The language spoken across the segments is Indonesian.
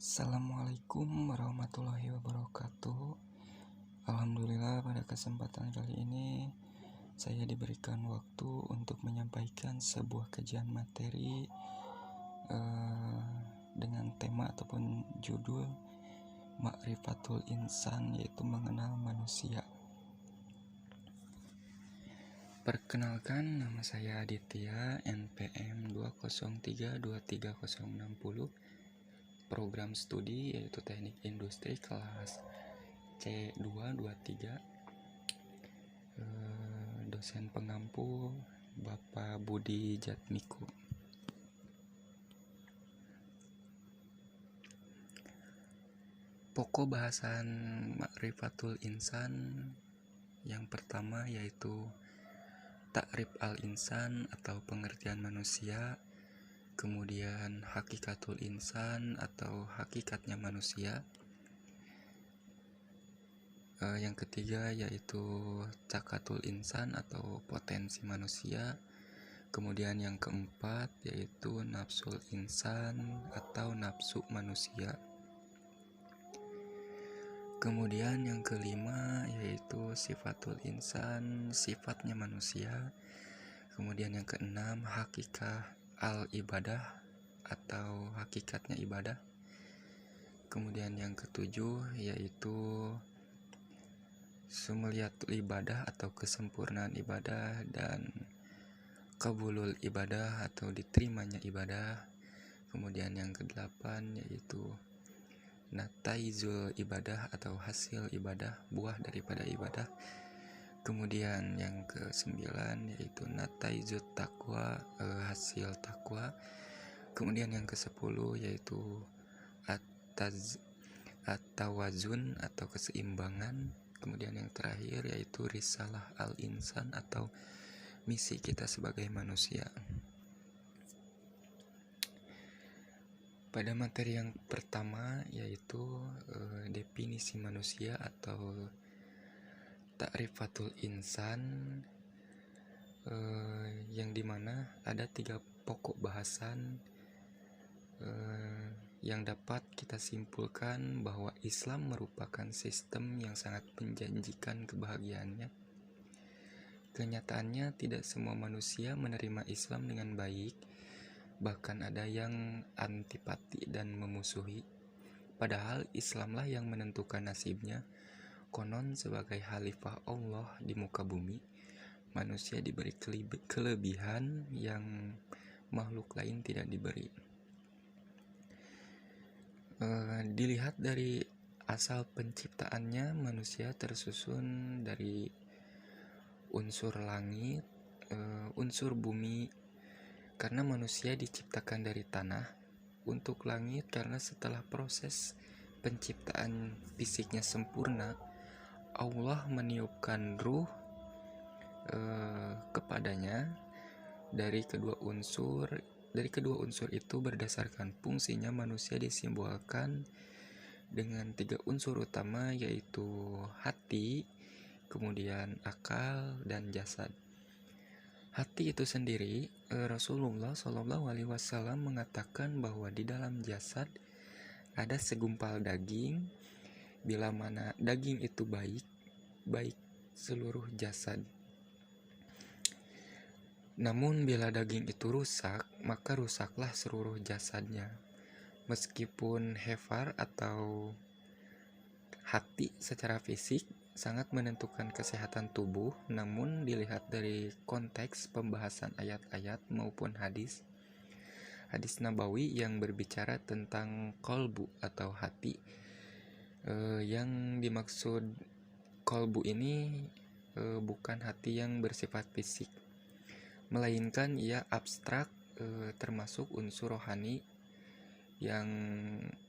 Assalamualaikum warahmatullahi wabarakatuh. Alhamdulillah pada kesempatan kali ini saya diberikan waktu untuk menyampaikan sebuah kajian materi dengan tema ataupun judul Ma'rifatul Insan, yaitu mengenal manusia. Perkenalkan, nama saya Aditya, NPM 203236060, program studi yaitu Teknik Industri kelas C223. Dosen pengampu Bapak Budi Jatmiko. Pokok bahasan Ma'rifatul Insan yang pertama yaitu Ta'rif al-insan atau pengertian manusia, kemudian Hakikatul insan atau hakikatnya manusia. Yang ketiga yaitu Cakatul insan atau potensi manusia. Kemudian yang keempat yaitu Nafsul insan atau nafsu manusia. Kemudian yang kelima yaitu Sifatul insan, sifatnya manusia. Kemudian yang keenam Hakikah al-ibadah atau hakikatnya ibadah. Kemudian yang ketujuh yaitu Sumliyatul ibadah atau kesempurnaan ibadah, dan Qabulul ibadah atau diterimanya ibadah. Kemudian yang kedelapan yaitu Nataizul ibadah atau hasil ibadah, buah daripada ibadah. Kemudian yang ke-9 yaitu Nataizut taqwa, hasil takwa. Kemudian yang ke-10 yaitu At-tawazun atau keseimbangan. Kemudian yang terakhir yaitu Risalah al-insan atau misi kita sebagai manusia. Pada materi yang pertama yaitu definisi manusia atau Ta'rifatul insan, yang dimana ada 3 pokok bahasan yang dapat kita simpulkan bahwa Islam merupakan sistem yang sangat menjanjikan kebahagiaannya. Kenyataannya tidak semua manusia menerima Islam dengan baik, bahkan ada yang antipati dan memusuhi. Padahal Islamlah yang menentukan nasibnya. Konon sebagai khalifah Allah di muka bumi, manusia diberi kelebihan yang makhluk lain tidak diberi. Dilihat dari asal penciptaannya, manusia tersusun dari unsur langit, unsur bumi karena manusia diciptakan dari tanah, untuk langit karena setelah proses penciptaan fisiknya sempurna, Allah meniupkan ruh kepadanya dari kedua unsur. Dari kedua unsur itu berdasarkan fungsinya manusia disimbolkan dengan 3 unsur utama, yaitu hati, kemudian akal, dan jasad. Hati itu sendiri, Rasulullah SAW mengatakan bahwa di dalam jasad ada segumpal daging. Bila mana daging itu baik seluruh jasad. Namun bila daging itu rusak, maka rusaklah seluruh jasadnya. Meskipun hefar atau hati secara fisik sangat menentukan kesehatan tubuh, namun dilihat dari konteks pembahasan ayat-ayat maupun hadis nabawi yang berbicara tentang qalbu atau hati, yang dimaksud qalbu ini bukan hati yang bersifat fisik, melainkan ia abstrak, termasuk unsur rohani yang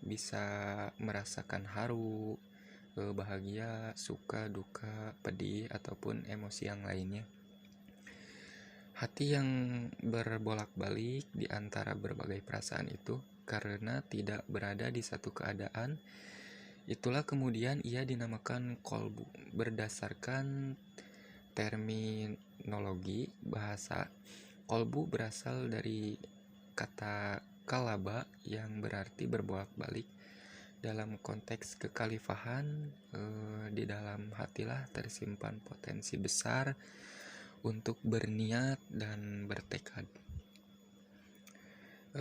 bisa merasakan haru, bahagia, suka, duka, pedih, ataupun emosi yang lainnya. Hati yang berbolak-balik di antara berbagai perasaan itu karena tidak berada di satu keadaan, itulah kemudian ia dinamakan qalbu. Berdasarkan terminologi bahasa, qalbu berasal dari kata kalaba yang berarti berbolak-balik Dalam konteks kekhalifahan, di dalam hatilah tersimpan potensi besar untuk berniat dan bertekad.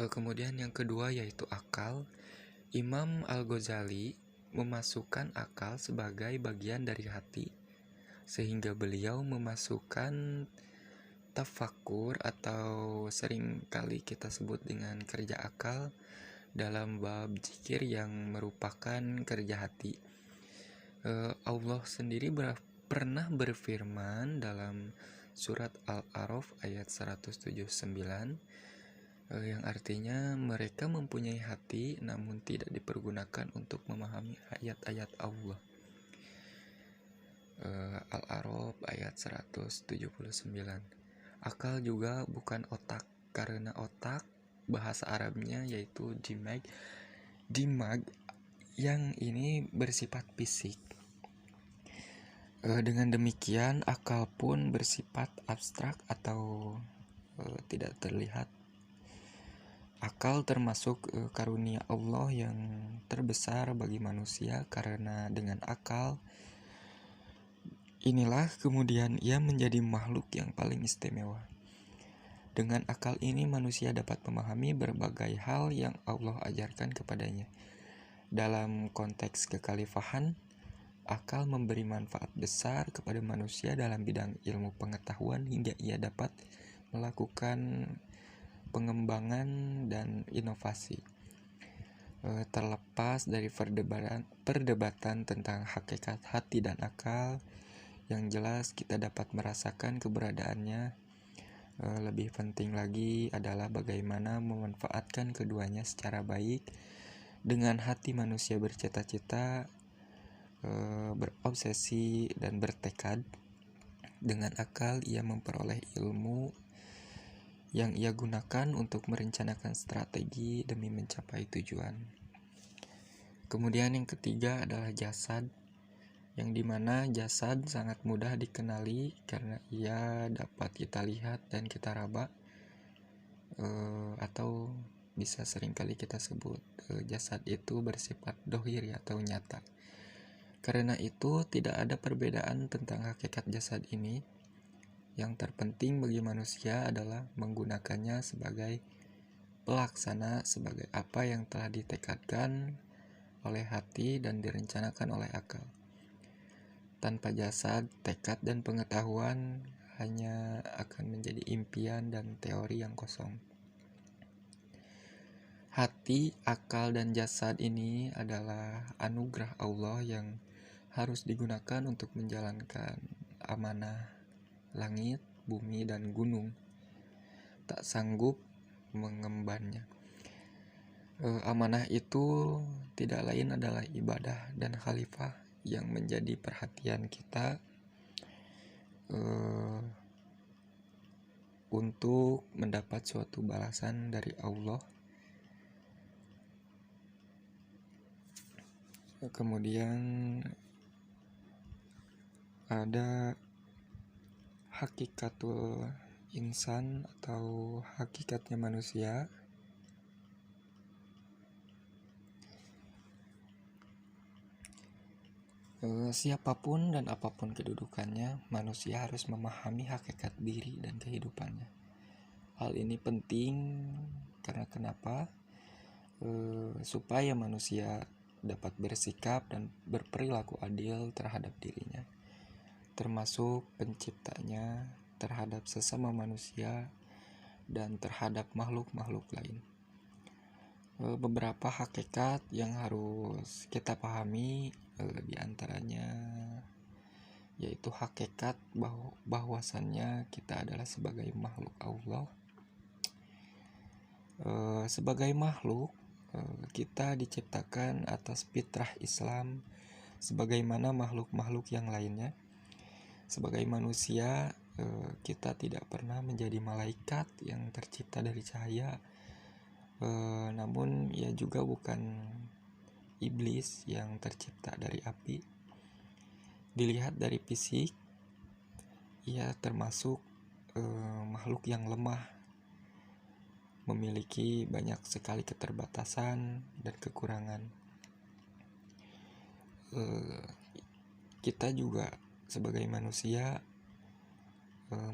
Kemudian yang kedua yaitu akal. Imam Al-Ghazali memasukkan akal sebagai bagian dari hati, sehingga beliau memasukkan tafakur atau sering kali kita sebut dengan kerja akal dalam bab zikir yang merupakan kerja hati. Allah sendiri pernah berfirman dalam surat Al-A'raf ayat 179 yang artinya mereka mempunyai hati namun tidak dipergunakan untuk memahami ayat-ayat Allah. Al-A'raf ayat 179. Akal juga bukan otak, karena otak bahasa Arabnya yaitu dimag yang ini bersifat fisik. Dengan demikian akal pun bersifat abstrak atau tidak terlihat. Akal termasuk karunia Allah yang terbesar bagi manusia, karena dengan akal inilah kemudian ia menjadi makhluk yang paling istimewa. Dengan akal ini manusia dapat memahami berbagai hal yang Allah ajarkan kepadanya. Dalam konteks kekhalifahan, akal memberi manfaat besar kepada manusia dalam bidang ilmu pengetahuan hingga ia dapat melakukan pengembangan dan inovasi. Terlepas dari perdebatan tentang hakikat hati dan akal, yang jelas kita dapat merasakan keberadaannya. Lebih penting lagi adalah bagaimana memanfaatkan keduanya secara baik. Dengan hati manusia bercita-cita, berobsesi dan bertekad. Dengan akal ia memperoleh ilmu yang ia gunakan untuk merencanakan strategi demi mencapai tujuan. Kemudian yang ketiga adalah jasad, yang dimana jasad sangat mudah dikenali karena ia dapat kita lihat dan kita raba, atau bisa seringkali kita sebut jasad itu bersifat dohiri atau nyata. Karena itu tidak ada perbedaan tentang hakikat jasad ini. Yang terpenting bagi manusia adalah menggunakannya sebagai pelaksana, sebagai apa yang telah ditekadkan oleh hati dan direncanakan oleh akal. Tanpa jasad, tekad dan pengetahuan hanya akan menjadi impian dan teori yang kosong. Hati, akal, dan jasad ini adalah anugerah Allah yang harus digunakan untuk menjalankan amanah langit, bumi, dan gunung tak sanggup mengembannya. Amanah itu tidak lain adalah ibadah dan khalifah yang menjadi perhatian kita untuk mendapat suatu balasan dari Allah. Kemudian ada hakikatul insan atau hakikatnya manusia. Siapapun dan apapun kedudukannya, manusia harus memahami hakikat diri dan kehidupannya. Hal ini penting karena kenapa? Supaya manusia dapat bersikap dan berperilaku adil terhadap dirinya, termasuk penciptanya, terhadap sesama manusia, dan terhadap makhluk-makhluk lain. Beberapa hakikat yang harus kita pahami diantaranya yaitu hakikat bahwasannya kita adalah sebagai makhluk Allah. Sebagai makhluk, kita diciptakan atas fitrah Islam sebagaimana makhluk-makhluk yang lainnya. Sebagai manusia, kita tidak pernah menjadi malaikat yang tercipta dari cahaya, namun ia juga bukan iblis yang tercipta dari api. Dilihat dari fisik, ia termasuk makhluk yang lemah, memiliki banyak sekali keterbatasan dan kekurangan. kita juga sebagai manusia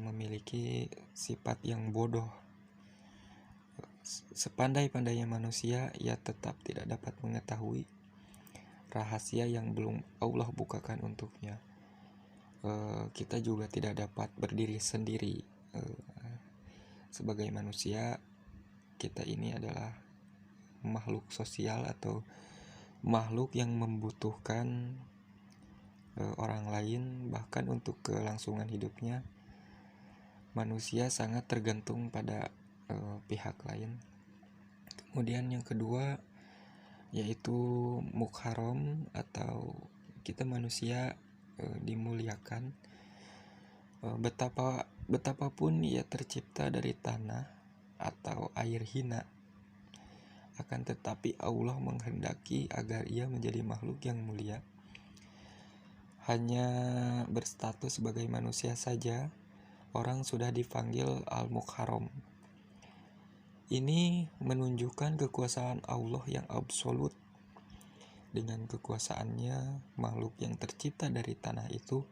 memiliki sifat yang bodoh. Sepandai-pandainya manusia, ia tetap tidak dapat mengetahui rahasia yang belum Allah bukakan untuknya. Kita juga tidak dapat berdiri sendiri. Sebagai manusia, kita ini adalah makhluk sosial atau makhluk yang membutuhkan orang lain, bahkan untuk kelangsungan hidupnya. Manusia sangat tergantung pada pihak lain. Kemudian yang kedua yaitu mukharom, atau kita manusia dimuliakan. Betapapun ia tercipta dari tanah atau air hina, akan tetapi Allah menghendaki agar ia menjadi makhluk yang mulia. Hanya berstatus sebagai manusia saja, orang sudah dipanggil al-mukharom. Ini menunjukkan kekuasaan Allah yang absolut. Dengan kekuasaannya, makhluk yang tercipta dari tanah itu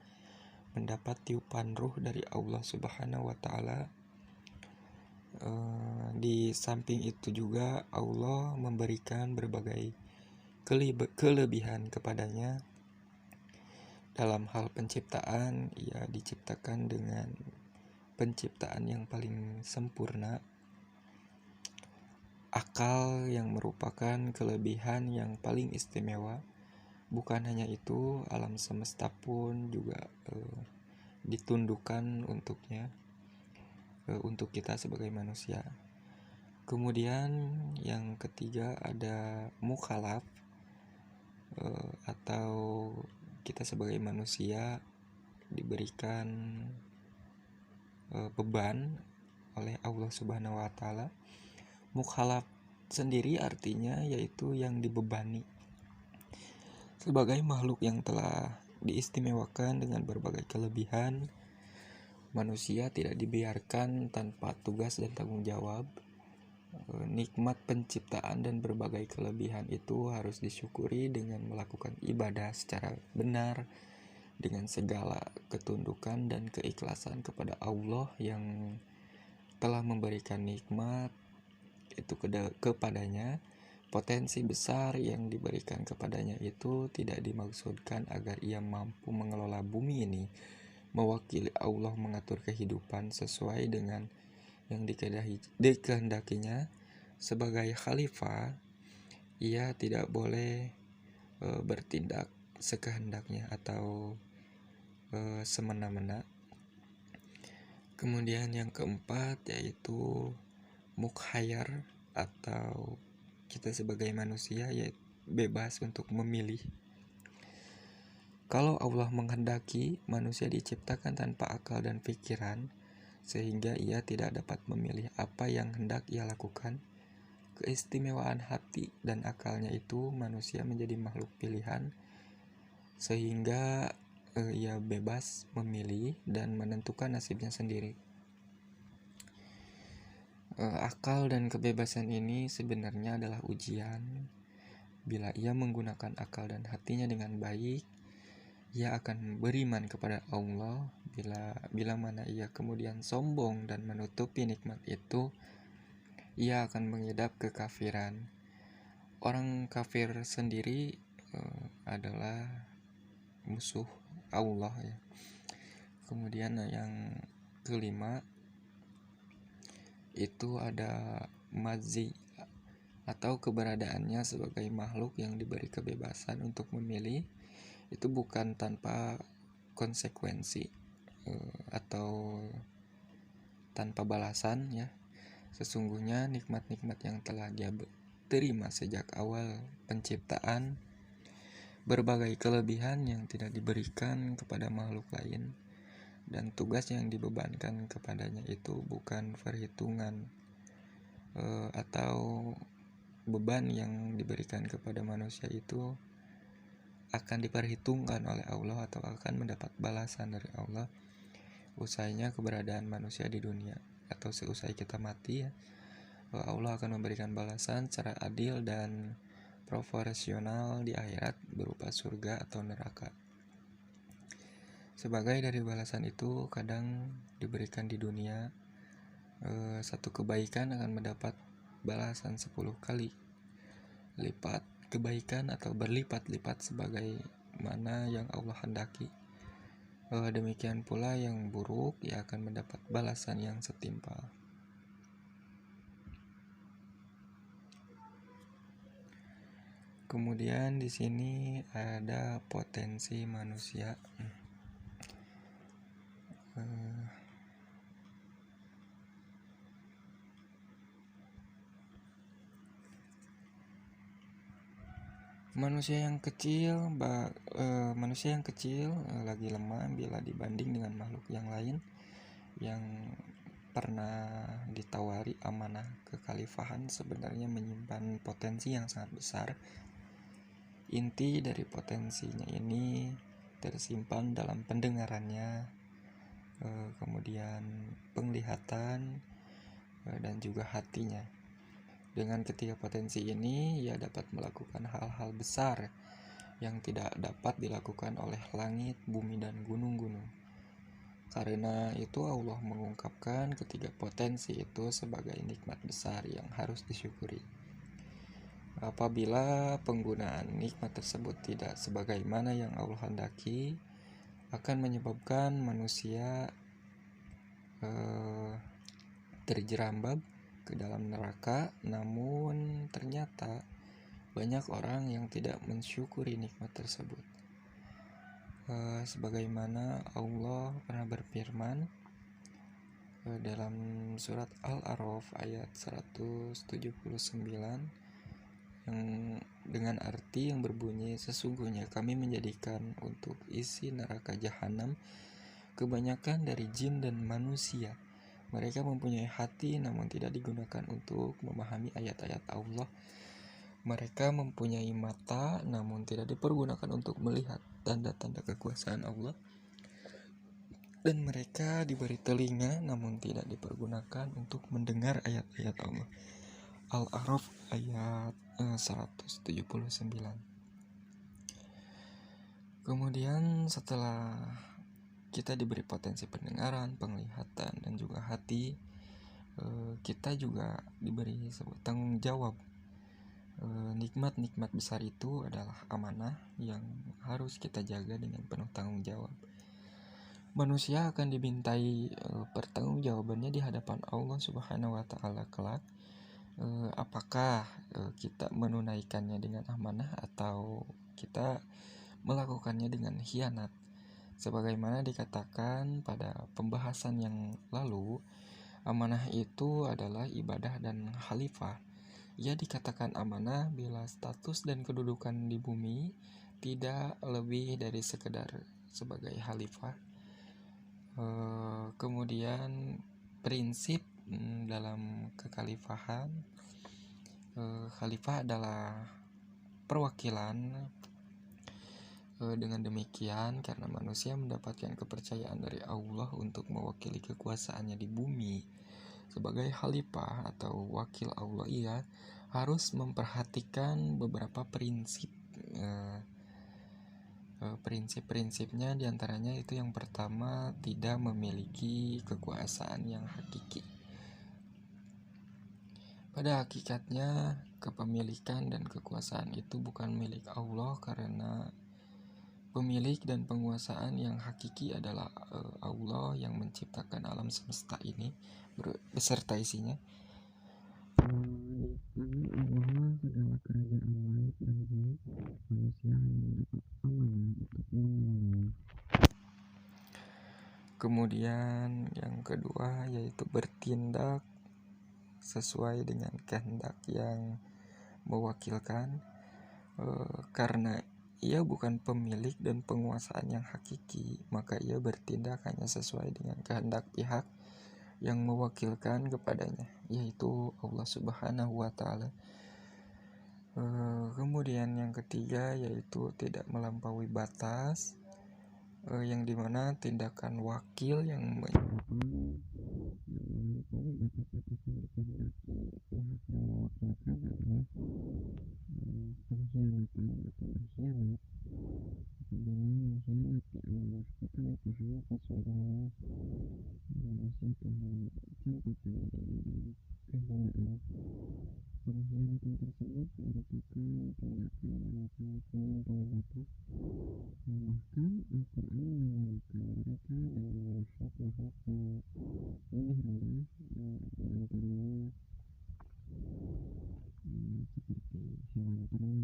mendapat tiupan ruh dari Allah Subhanahu wa Ta'ala. Di samping itu juga Allah memberikan berbagai kelebihan kepadanya. Dalam hal penciptaan, ia diciptakan dengan penciptaan yang paling sempurna. Akal yang merupakan kelebihan yang paling istimewa. Bukan hanya itu, alam semesta pun juga ditundukkan untuknya, untuk kita sebagai manusia. Kemudian yang ketiga ada mukhalaf, atau kita sebagai manusia diberikan beban oleh Allah Subhanahu wa Ta'ala. Mukhalaf sendiri artinya yaitu yang dibebani. Sebagai makhluk yang telah diistimewakan dengan berbagai kelebihan, manusia tidak dibiarkan tanpa tugas dan tanggung jawab. Nikmat penciptaan dan berbagai kelebihan itu harus disyukuri dengan melakukan ibadah secara benar, dengan segala ketundukan dan keikhlasan kepada Allah yang telah memberikan nikmat itu kepadanya. Potensi besar yang diberikan kepadanya itu tidak dimaksudkan agar ia mampu mengelola bumi ini, mewakili Allah mengatur kehidupan sesuai dengan yang dikehendakinya. Sebagai khalifah, ia tidak boleh bertindak sekehendaknya atau semena-mena. Kemudian yang keempat yaitu mukhayyar, atau kita sebagai manusia ya bebas untuk memilih. Kalau Allah menghendaki, manusia diciptakan tanpa akal dan pikiran, sehingga ia tidak dapat memilih apa yang hendak ia lakukan. Keistimewaan hati dan akalnya itu manusia menjadi makhluk pilihan, sehingga ia bebas memilih dan menentukan nasibnya sendiri. Akal dan kebebasan ini sebenarnya adalah ujian. Bila ia menggunakan akal dan hatinya dengan baik, ia akan beriman kepada Allah. Bila mana ia kemudian sombong dan menutupi nikmat itu, ia akan mengidap kekafiran. Orang kafir sendiri adalah musuh Allah ya. Kemudian yang kelima itu ada mazi, atau keberadaannya sebagai makhluk yang diberi kebebasan untuk memilih. Itu bukan tanpa konsekuensi atau tanpa balasan ya. Sesungguhnya nikmat-nikmat yang telah dia terima sejak awal penciptaan, berbagai kelebihan yang tidak diberikan kepada makhluk lain, dan tugas yang dibebankan kepadanya itu bukan perhitungan atau beban yang diberikan kepada manusia itu akan diperhitungkan oleh Allah atau akan mendapat balasan dari Allah usainya keberadaan manusia di dunia atau seusai kita mati ya. Allah akan memberikan balasan secara adil dan proporsional di akhirat berupa surga atau neraka. Sebagai dari balasan itu, kadang diberikan di dunia, satu kebaikan akan mendapat balasan 10 kali lipat kebaikan atau berlipat-lipat sebagai mana yang Allah hendaki. Demikian pula yang buruk ia akan mendapat balasan yang setimpal. Kemudian di sini ada potensi manusia. Manusia yang kecil lagi lemah bila dibanding dengan makhluk yang lain yang pernah ditawari amanah kekhalifahan sebenarnya menyimpan potensi yang sangat besar. Inti dari potensinya ini tersimpan dalam pendengarannya, kemudian penglihatan, dan juga hatinya. Dengan ketiga potensi ini, ia dapat melakukan hal-hal besar yang tidak dapat dilakukan oleh langit, bumi, dan gunung-gunung. Karena itu Allah mengungkapkan ketiga potensi itu sebagai nikmat besar yang harus disyukuri. Apabila penggunaan nikmat tersebut tidak sebagaimana yang Allah hendaki, akan menyebabkan manusia terjerambab ke dalam neraka. Namun ternyata banyak orang yang tidak mensyukuri nikmat tersebut. Sebagaimana Allah pernah berfirman dalam surat Al-A'raf ayat 179 yang dengan arti yang berbunyi, sesungguhnya kami menjadikan untuk isi neraka jahanam kebanyakan dari jin dan manusia. Mereka mempunyai hati namun tidak digunakan untuk memahami ayat-ayat Allah. Mereka mempunyai mata namun tidak dipergunakan untuk melihat tanda-tanda kekuasaan Allah. Dan mereka diberi telinga namun tidak dipergunakan untuk mendengar ayat-ayat Allah. Al-A'raf ayat 179. Kemudian setelah kita diberi potensi pendengaran, penglihatan, dan juga hati, kita juga diberi sebuah tanggung jawab. Nikmat-nikmat besar itu adalah amanah yang harus kita jaga dengan penuh tanggung jawab. Manusia akan dimintai pertanggungjawabannya di hadapan Allah Subhanahu wa Ta'ala kelak. Apakah kita menunaikannya dengan amanah atau kita melakukannya dengan khianat? Sebagaimana dikatakan pada pembahasan yang lalu, amanah itu adalah ibadah dan khalifah. Ia dikatakan amanah bila status dan kedudukan di bumi tidak lebih dari sekedar sebagai khalifah. Kemudian prinsip dalam kekhalifahan, khalifah adalah perwakilan. Dengan demikian, karena manusia mendapatkan kepercayaan dari Allah untuk mewakili kekuasaannya di bumi sebagai khalifah atau wakil Allah, ia harus memperhatikan beberapa prinsip. Prinsip-prinsipnya diantaranya itu yang pertama, tidak memiliki kekuasaan yang hakiki. Pada hakikatnya, kepemilikan dan kekuasaan itu bukan milik Allah, karena pemilik dan penguasaan yang hakiki adalah Allah yang menciptakan alam semesta ini beserta isinya. Allah segala kerajaan langit dan bumi, manusia hanya mendapat amanah untuk mengelolanya. Kemudian yang kedua yaitu bertindak sesuai dengan kehendak yang mewakilkan, karena ia bukan pemilik dan penguasaan yang hakiki, maka ia bertindak hanya sesuai dengan kehendak pihak yang mewakilkan kepadanya, yaitu Allah Subhanahu wa Ta'ala. Kemudian yang ketiga yaitu tidak melampaui batas, yang dimana tindakan wakil yang Jokowi batas-batas yang dikehendaki pihak yang mewakilkan adalah pengkhianatan atau berkhianat. Apabila mengkhianati amanah kepemimpinan sesuai dengan manusia telah mencampakkannya dengan kehinaan. Pengkhianatan tersebut merupakan tindakan yang sangat melampaui batas, bahkan Al-Quran menyamakan mereka dengan makhluk-makhluk yang lebih rendah, diantaranya seperti hewan ternak.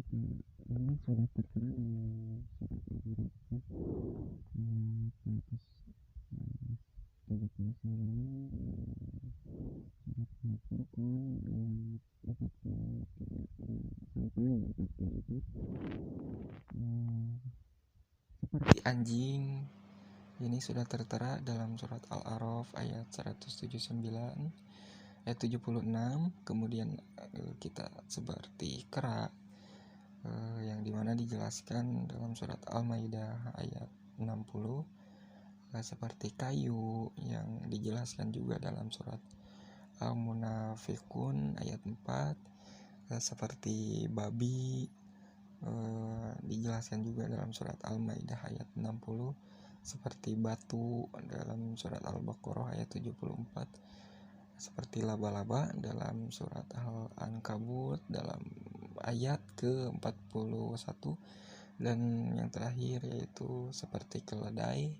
Ini sudah tertera dalam surat Al-A'raf ayat 179, surat Al-Furqan ayat 43 sampai 44. Seperti Anjing ini sudah tertera dalam surat Al-A'raf ayat 179, ayat 76. Kemudian kita seperti kera yang dimana dijelaskan dalam surat Al-Maidah ayat 60, seperti kayu yang dijelaskan juga dalam surat Al-Munafiqun ayat 4, seperti babi dijelaskan juga dalam surat Al-Maidah ayat 60, seperti batu dalam surat Al-Baqarah ayat 74, seperti laba-laba dalam surat Al-Ankabut dalam ayat ke-41, dan yang terakhir yaitu seperti keledai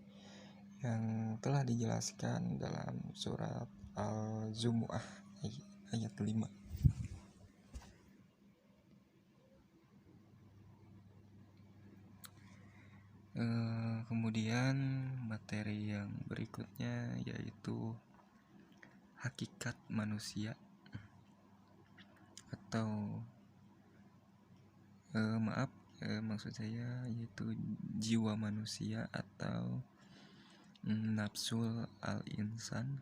yang telah dijelaskan dalam surat Al-Zumu'ah ayat 5. Kemudian materi yang berikutnya yaitu hakikat manusia atau maksud saya yaitu jiwa manusia atau nafsul al-insan.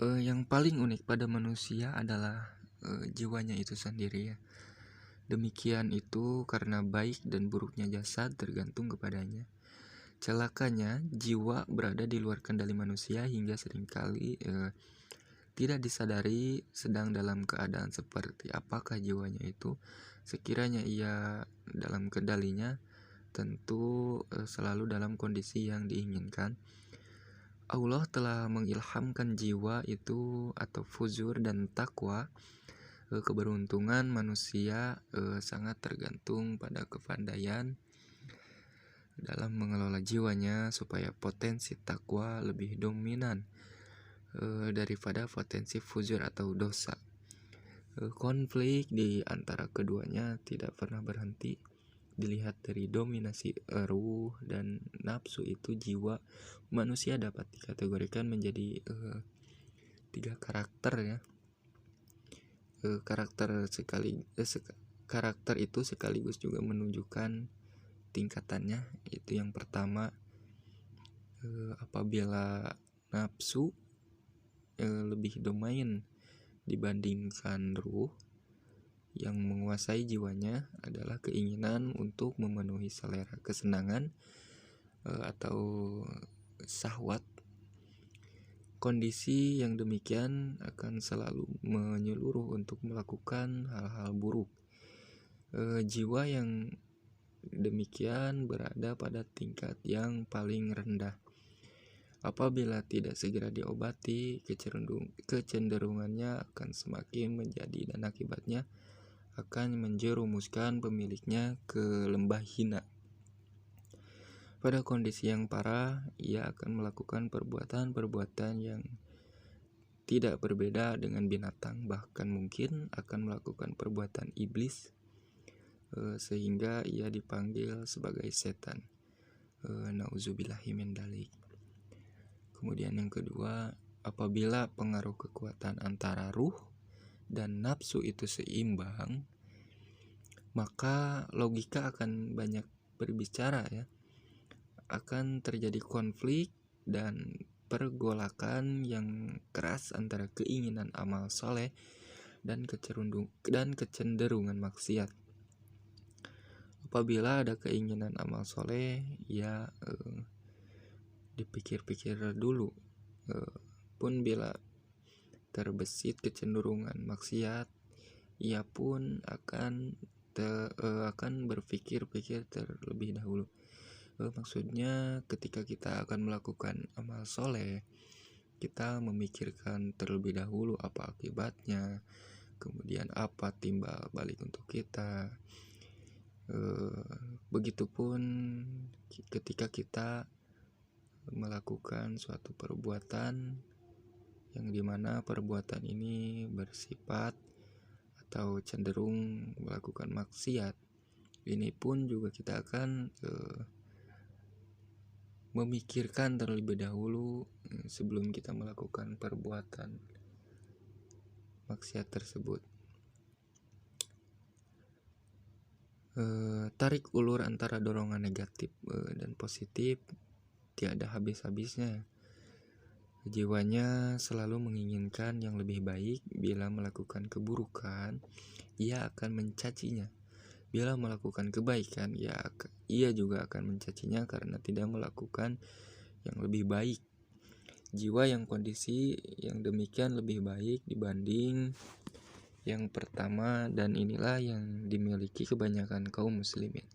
Yang paling unik pada manusia adalah jiwanya itu sendiri ya. Demikian itu karena baik dan buruknya jasad tergantung kepadanya. Celakanya, jiwa berada di luar kendali manusia hingga seringkali tidak disadari sedang dalam keadaan seperti apakah jiwanya itu. Sekiranya ia dalam kendalinya, tentu selalu dalam kondisi yang diinginkan. Allah telah mengilhamkan jiwa itu atau fujur dan takwa. Keberuntungan manusia sangat tergantung pada kepandaian dalam mengelola jiwanya supaya potensi takwa lebih dominan daripada potensi fujur atau dosa. Konflik di antara keduanya tidak pernah berhenti. Dilihat dari dominasi ruh dan nafsu itu, jiwa manusia dapat dikategorikan menjadi 3 karakter ya. Karakter itu sekaligus juga menunjukkan tingkatannya. Itu yang pertama, apabila nafsu lebih domain dibandingkan ruh, yang menguasai jiwanya adalah keinginan untuk memenuhi selera kesenangan atau syahwat. Kondisi yang demikian akan selalu menyeluruh untuk melakukan hal-hal buruk. Jiwa yang demikian berada pada tingkat yang paling rendah. Apabila tidak segera diobati, kecenderungannya akan semakin menjadi dan akibatnya akan menjerumuskan pemiliknya ke lembah hina. Pada kondisi yang parah, ia akan melakukan perbuatan-perbuatan yang tidak berbeda dengan binatang, bahkan mungkin akan melakukan perbuatan iblis, sehingga ia dipanggil sebagai setan. Nauzubillahi min dzalik. Kemudian yang kedua, apabila pengaruh kekuatan antara ruh dan nafsu itu seimbang, maka logika akan banyak berbicara ya. Akan terjadi konflik dan pergolakan yang keras antara keinginan amal soleh dan kecenderungan maksiat. Apabila ada keinginan amal soleh, ya dipikir-pikir dulu. Pun bila terbesit kecenderungan maksiat, ia pun akan berpikir-pikir terlebih dahulu. Maksudnya ketika kita akan melakukan amal soleh, kita memikirkan terlebih dahulu apa akibatnya, kemudian apa timbal balik untuk kita. Begitupun ketika kita melakukan suatu perbuatan yang dimana perbuatan ini bersifat atau cenderung melakukan maksiat, ini pun juga kita akan memikirkan terlebih dahulu sebelum kita melakukan perbuatan maksiat tersebut. Tarik ulur antara dorongan negatif dan positif tiada habis-habisnya. Jiwanya selalu menginginkan yang lebih baik. Bila melakukan keburukan, ia akan mencacinya. Bila melakukan kebaikan, ia juga akan mencacinya karena tidak melakukan yang lebih baik. Jiwa yang kondisi yang demikian lebih baik dibanding yang pertama, dan inilah yang dimiliki kebanyakan kaum muslimin.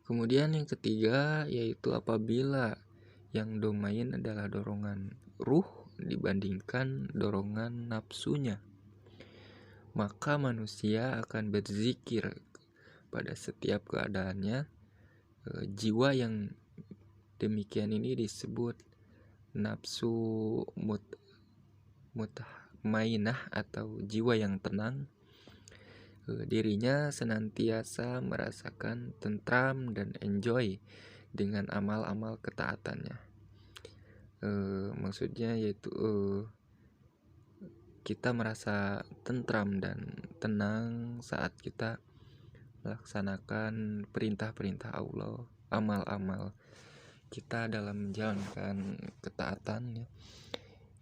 Kemudian yang ketiga, yaitu apabila yang domain adalah dorongan ruh dibandingkan dorongan nafsunya, maka manusia akan berzikir pada setiap keadaannya. Jiwa yang demikian ini disebut nafsu mutmainah atau jiwa yang tenang. Dirinya senantiasa merasakan tentram dan enjoy dengan amal-amal ketaatannya. Maksudnya yaitu kita merasa tentram dan tenang saat kita melaksanakan perintah-perintah Allah, amal-amal kita dalam menjalankan ketaatan.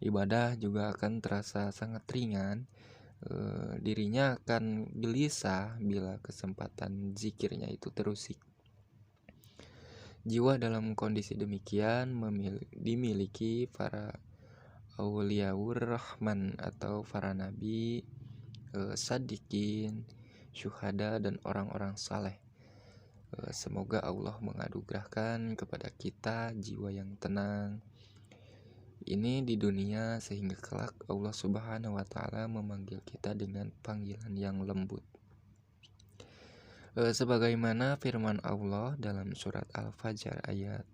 Ibadah juga akan terasa sangat ringan. Dirinya akan gelisah bila kesempatan zikirnya itu terusik. Jiwa dalam kondisi demikian dimiliki para auliyaur rahman atau para nabi, sadiqin, syuhada, dan orang-orang saleh. Semoga Allah menganugerahkan kepada kita jiwa yang tenang ini di dunia, sehingga kelak Allah Subhanahu wa Ta'ala memanggil kita dengan panggilan yang lembut. Sebagaimana firman Allah dalam surat Al-Fajr ayat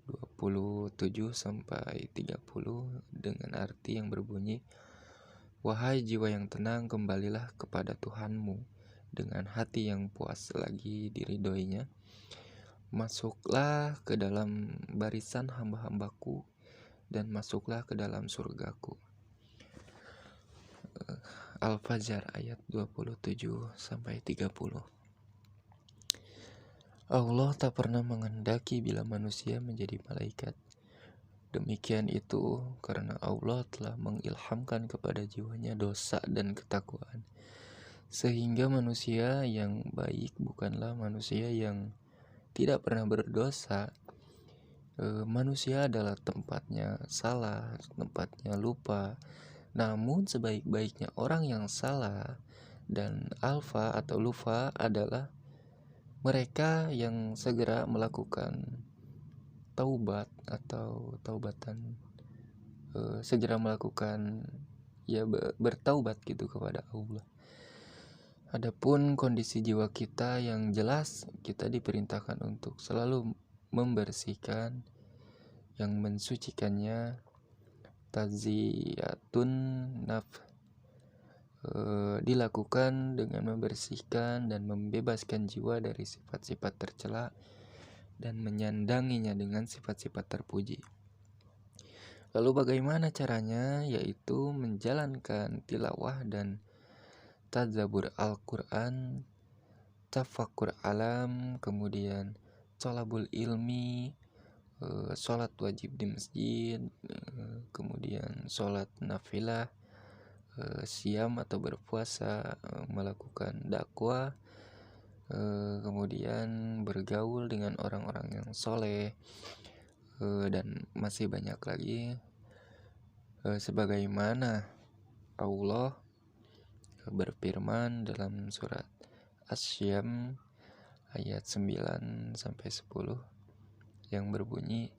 27 sampai 30 dengan arti yang berbunyi, "Wahai jiwa yang tenang, kembalilah kepada Tuhanmu dengan hati yang puas lagi diridhoinya. Masuklah ke dalam barisan hamba-hambaku dan masuklah ke dalam surgaku." Al-Fajr ayat 27 sampai 30. Allah tak pernah menghendaki bila manusia menjadi malaikat. Demikian itu karena Allah telah mengilhamkan kepada jiwanya dosa dan ketakwaan, sehingga manusia yang baik bukanlah manusia yang tidak pernah berdosa. Manusia adalah tempatnya salah, tempatnya lupa. Namun sebaik-baiknya orang yang salah dan alfa atau lufa adalah mereka yang segera melakukan taubat atau taubatan, segera melakukan bertaubat gitu kepada Allah. Adapun kondisi jiwa kita yang jelas, kita diperintahkan untuk selalu membersihkan, yang mensucikannya, taziyatun nafs, dilakukan dengan membersihkan dan membebaskan jiwa dari sifat-sifat tercela dan menyandanginya dengan sifat-sifat terpuji. Lalu bagaimana caranya? Yaitu menjalankan tilawah dan tadabbur Al-Quran, tafakkur alam, kemudian thalabul ilmi, sholat wajib di masjid, kemudian sholat nafilah, siam atau berpuasa, melakukan dakwah, kemudian bergaul dengan orang-orang yang soleh, dan masih banyak lagi, sebagaimana Allah berfirman dalam surat Asy-Syam ayat 9-10 yang berbunyi,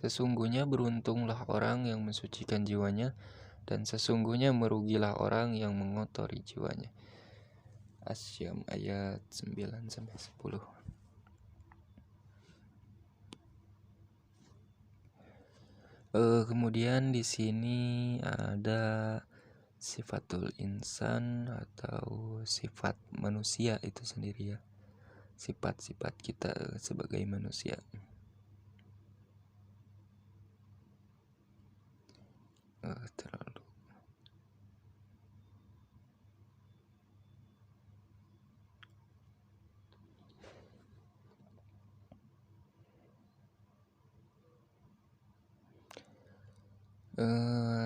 sesungguhnya beruntunglah orang yang mensucikan jiwanya, dan sesungguhnya merugilah orang yang mengotori jiwanya. Asy-Syam ayat 9-10. Kemudian di sini ada sifatul insan atau sifat manusia itu sendiri ya. Sifat-sifat kita sebagai manusia. Terlalu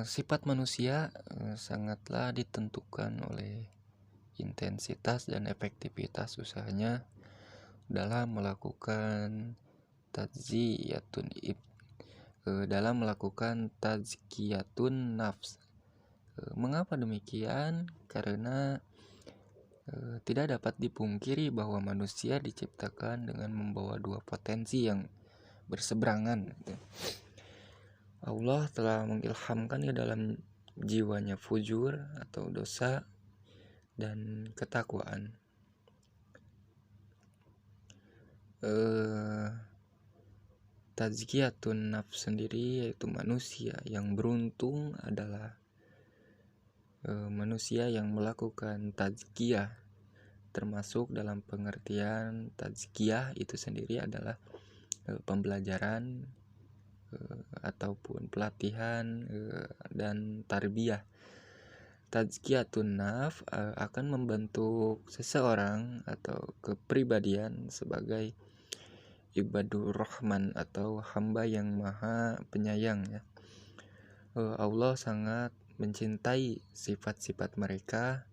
sifat manusia sangatlah ditentukan oleh intensitas dan efektivitas usahanya dalam melakukan tazkiyatun nafs. Mengapa demikian? Karena tidak dapat dipungkiri bahwa manusia diciptakan dengan membawa dua potensi yang berseberangan. Allah telah mengilhamkan ke dalam jiwanya fujur atau dosa dan ketakwaan. Tazkiyatun nafs sendiri yaitu manusia yang beruntung adalah manusia yang melakukan tazkiyah, termasuk dalam pengertian tazkiyah itu sendiri adalah pembelajaran ataupun pelatihan dan tarbiyah. Tazkiyatun nafs akan membentuk seseorang atau kepribadian sebagai ibadur rahman atau hamba yang maha penyayang ya. Allah sangat mencintai sifat-sifat mereka,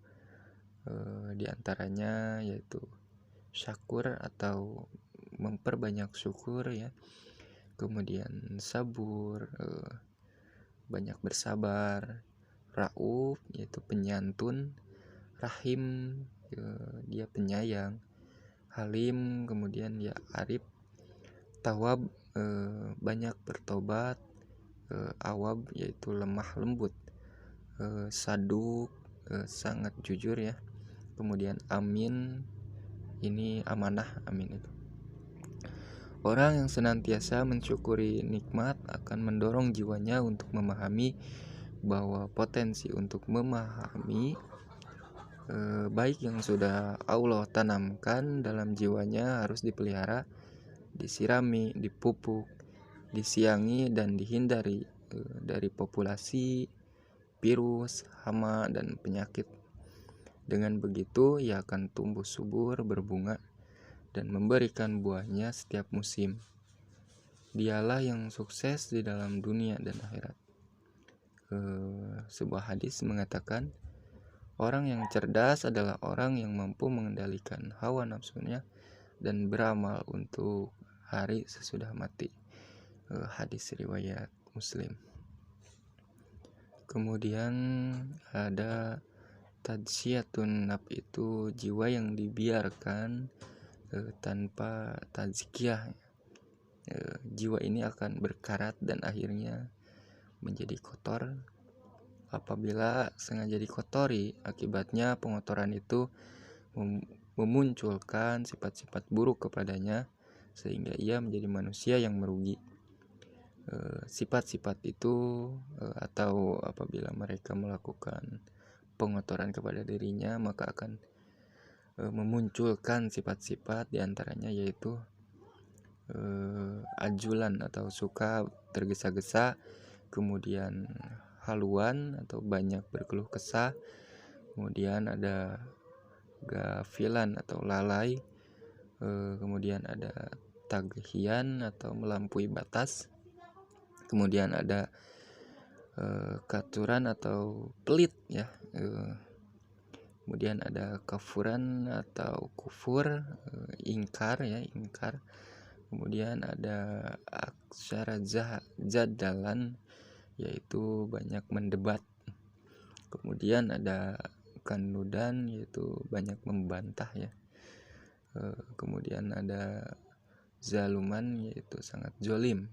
di antaranya yaitu syakur atau memperbanyak syukur ya, kemudian sabur, banyak bersabar, rauf yaitu penyantun, rahim dia penyayang, halim kemudian ya arif, tawab banyak bertobat, awab yaitu lemah lembut, saduk sangat jujur ya, kemudian amin ini amanah, amin itu. Orang yang senantiasa mensyukuri nikmat akan mendorong jiwanya untuk memahami bahwa potensi untuk memahami baik yang sudah Allah tanamkan dalam jiwanya harus dipelihara, disirami, dipupuk, disiangi dan dihindari dari populasi, virus, hama, dan penyakit. Dengan begitu ia akan tumbuh subur, berbunga, dan memberikan buahnya setiap musim. Dialah yang sukses di dalam dunia dan akhirat. Sebuah hadis mengatakan, orang yang cerdas adalah orang yang mampu mengendalikan hawa nafsunya dan beramal untuk hari sesudah mati. Hadis riwayat Muslim. Kemudian ada tadzkiyatun nafs, itu jiwa yang dibiarkan tanpa tazkiyah. Jiwa ini akan berkarat dan akhirnya menjadi kotor. Apabila sengaja dikotori, akibatnya pengotoran itu memunculkan sifat-sifat buruk kepadanya sehingga ia menjadi manusia yang merugi. Sifat-sifat itu atau apabila mereka melakukan pengotoran kepada dirinya, maka akan memunculkan sifat-sifat diantaranya yaitu ajulan atau suka tergesa-gesa, kemudian haluan atau banyak berkeluh kesah, kemudian ada gafilan atau lalai, kemudian ada taghian atau melampaui batas, kemudian ada katuran atau pelit ya. Kemudian ada kafuran atau kufur, ingkar ya, ingkar. Kemudian ada aksara jadalan, yaitu banyak mendebat. Kemudian ada kanudan, yaitu banyak membantah ya. Kemudian ada zaluman, yaitu sangat jolim.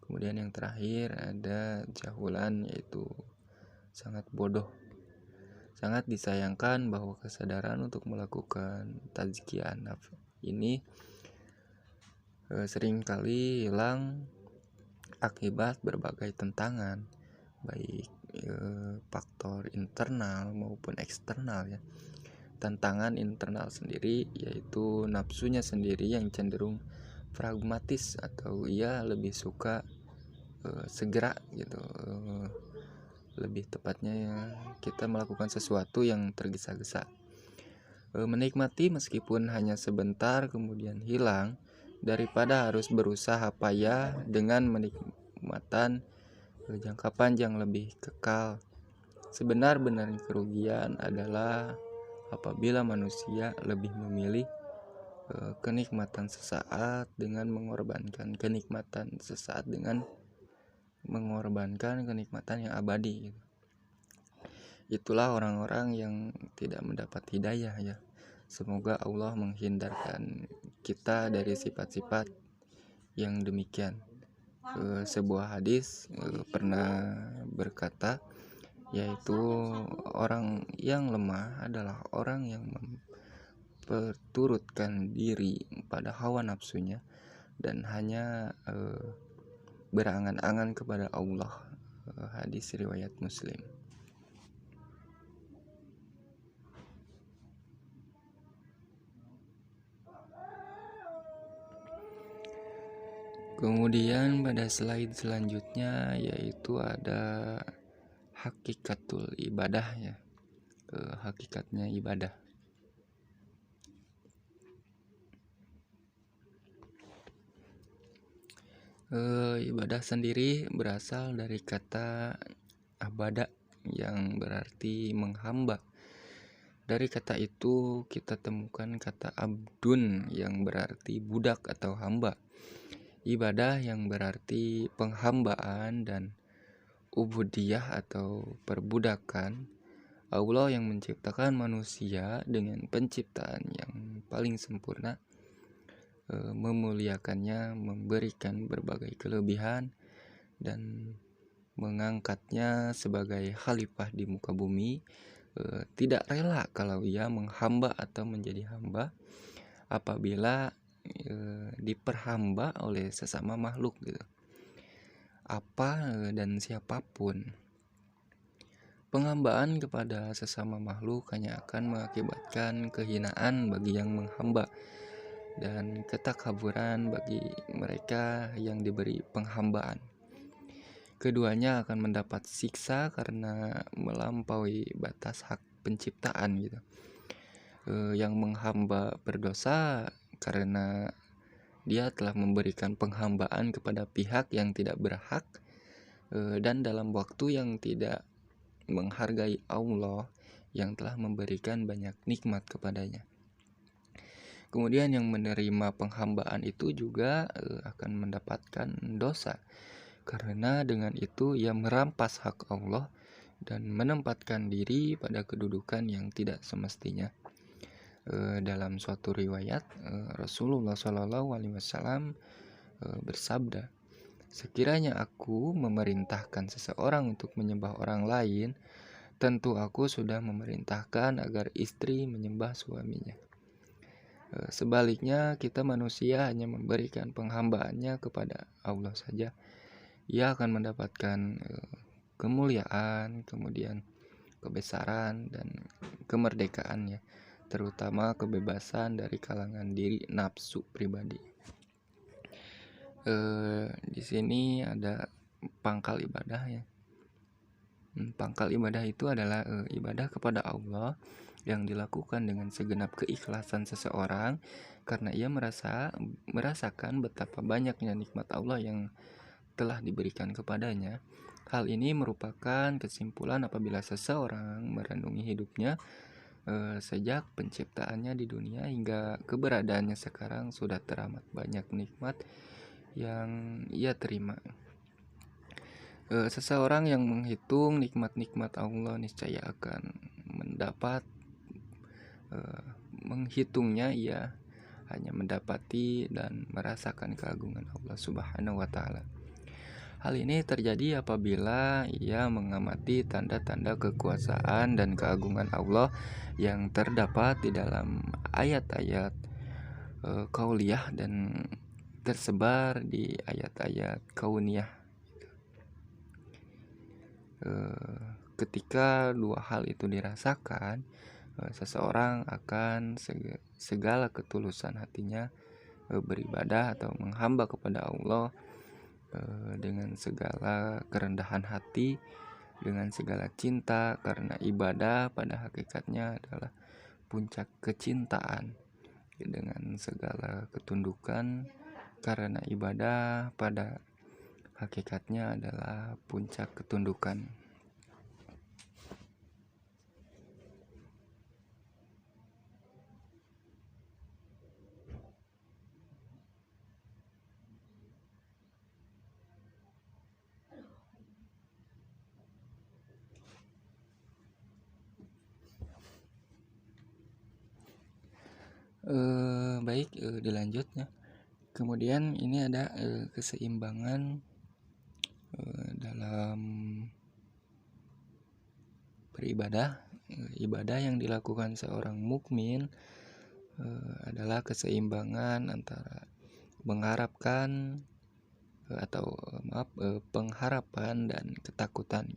Kemudian yang terakhir ada jahulan, yaitu sangat bodoh. Sangat disayangkan bahwa kesadaran untuk melakukan tazkiyah nafs ini seringkali hilang akibat berbagai tantangan, baik faktor internal maupun eksternal ya. Tantangan internal sendiri yaitu nafsunya sendiri yang cenderung pragmatis atau ia lebih suka segera gitu, lebih tepatnya ya, kita melakukan sesuatu yang tergesa-gesa, menikmati meskipun hanya sebentar kemudian hilang daripada harus berusaha payah dengan menikmatan jangka panjang lebih kekal. Sebenar-benar kerugian adalah apabila manusia lebih memilih kenikmatan sesaat dengan mengorbankan kenikmatan sesaat dengan mengorbankan kenikmatan yang abadi gitu. Itulah orang-orang yang tidak mendapat hidayah ya. Semoga Allah menghindarkan kita dari sifat-sifat yang demikian. Sebuah hadis pernah berkata, yaitu orang yang lemah adalah orang yang memperturutkan diri pada hawa nafsunya dan hanya berangan-angan kepada Allah. Hadis riwayat Muslim. Kemudian pada slide selanjutnya yaitu ada hakikatul ibadah ya. Hakikatnya ibadah. Ibadah sendiri berasal dari kata abada yang berarti menghamba. Dari kata itu kita temukan kata abdun yang berarti budak atau hamba. Ibadah yang berarti penghambaan dan ubudiyah atau perbudakan. Allah yang menciptakan manusia dengan penciptaan yang paling sempurna, memuliakannya, memberikan berbagai kelebihan, dan mengangkatnya sebagai khalifah di muka bumi. Tidak rela kalau ia menghamba atau menjadi hamba apabila diperhamba oleh sesama makhluk gitu. Apa dan siapapun. Penghambaan kepada sesama makhluk hanya akan mengakibatkan kehinaan bagi yang menghamba dan ketakaburan bagi mereka yang diberi penghambaan. Keduanya akan mendapat siksa karena melampaui batas hak penciptaan gitu. Yang menghamba berdosa karena dia telah memberikan penghambaan kepada pihak yang tidak berhak dan dalam waktu yang tidak menghargai Allah yang telah memberikan banyak nikmat kepadanya. Kemudian yang menerima penghambaan itu juga akan mendapatkan dosa, karena dengan itu ia merampas hak Allah dan menempatkan diri pada kedudukan yang tidak semestinya. Dalam suatu riwayat Rasulullah SAW bersabda, sekiranya aku memerintahkan seseorang untuk menyembah orang lain, tentu aku sudah memerintahkan agar istri menyembah suaminya. Sebaliknya, kita manusia hanya memberikan penghambaannya kepada Allah saja. Ia akan mendapatkan kemuliaan, kemudian kebesaran dan kemerdekaan ya, terutama kebebasan dari kalangan diri nafsu pribadi. Di sini ada pangkal ibadah ya. Pangkal ibadah itu adalah ibadah kepada Allah yang dilakukan dengan segenap keikhlasan seseorang karena ia merasakan betapa banyaknya nikmat Allah yang telah diberikan kepadanya, Hal ini merupakan kesimpulan apabila seseorang merenungi hidupnya sejak penciptaannya di dunia hingga keberadaannya sekarang, sudah teramat banyak nikmat yang ia terima. Seseorang yang menghitung nikmat-nikmat Allah niscaya akan mendapat menghitungnya, ia hanya mendapati dan merasakan keagungan Allah Subhanahu wa Ta'ala. Hal ini terjadi apabila ia mengamati tanda-tanda kekuasaan dan keagungan Allah yang terdapat di dalam ayat-ayat kauliyah dan tersebar di ayat-ayat kauniyah. Ketika dua hal itu dirasakan, seseorang akan segala ketulusan hatinya beribadah atau menghamba kepada Allah dengan segala kerendahan hati, dengan segala cinta, karena ibadah pada hakikatnya adalah puncak kecintaan, dengan segala ketundukan, karena ibadah pada hakikatnya adalah puncak ketundukan. Baik, dilanjutnya. Kemudian ini ada keseimbangan dalam beribadah. Ibadah yang dilakukan seorang mukmin adalah keseimbangan antara mengharapkan pengharapan dan ketakutan.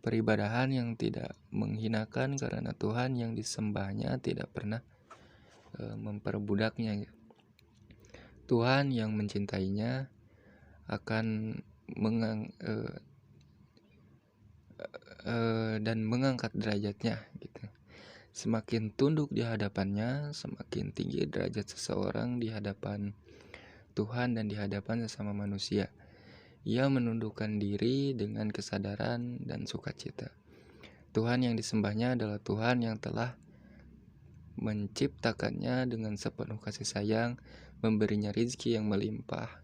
Peribadahan yang tidak menghinakan karena Tuhan yang disembahnya tidak pernah memperbudaknya. Tuhan yang mencintainya akan dan mengangkat derajatnya gitu. Semakin tunduk di hadapannya, semakin tinggi derajat seseorang di hadapan Tuhan dan di hadapan sesama manusia. Ia menundukkan diri dengan kesadaran dan sukacita. Tuhan yang disembahnya adalah Tuhan yang telah menciptakannya dengan sepenuh kasih sayang, memberinya rizki yang melimpah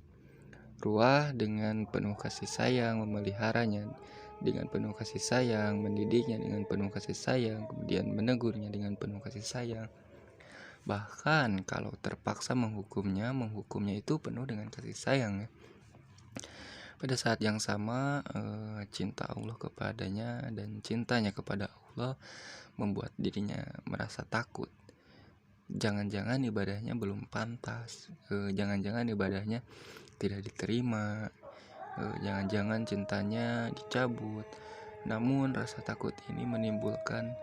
ruah dengan penuh kasih sayang, memeliharanya dengan penuh kasih sayang, mendidiknya dengan penuh kasih sayang, kemudian menegurnya dengan penuh kasih sayang. Bahkan kalau terpaksa menghukumnya itu penuh dengan kasih sayang. Pada saat yang sama, cinta Allah kepadanya dan cintanya kepada Allah membuat dirinya merasa takut. Jangan-jangan ibadahnya belum pantas, jangan-jangan ibadahnya tidak diterima, jangan-jangan cintanya dicabut. Namun rasa takut ini menimbulkan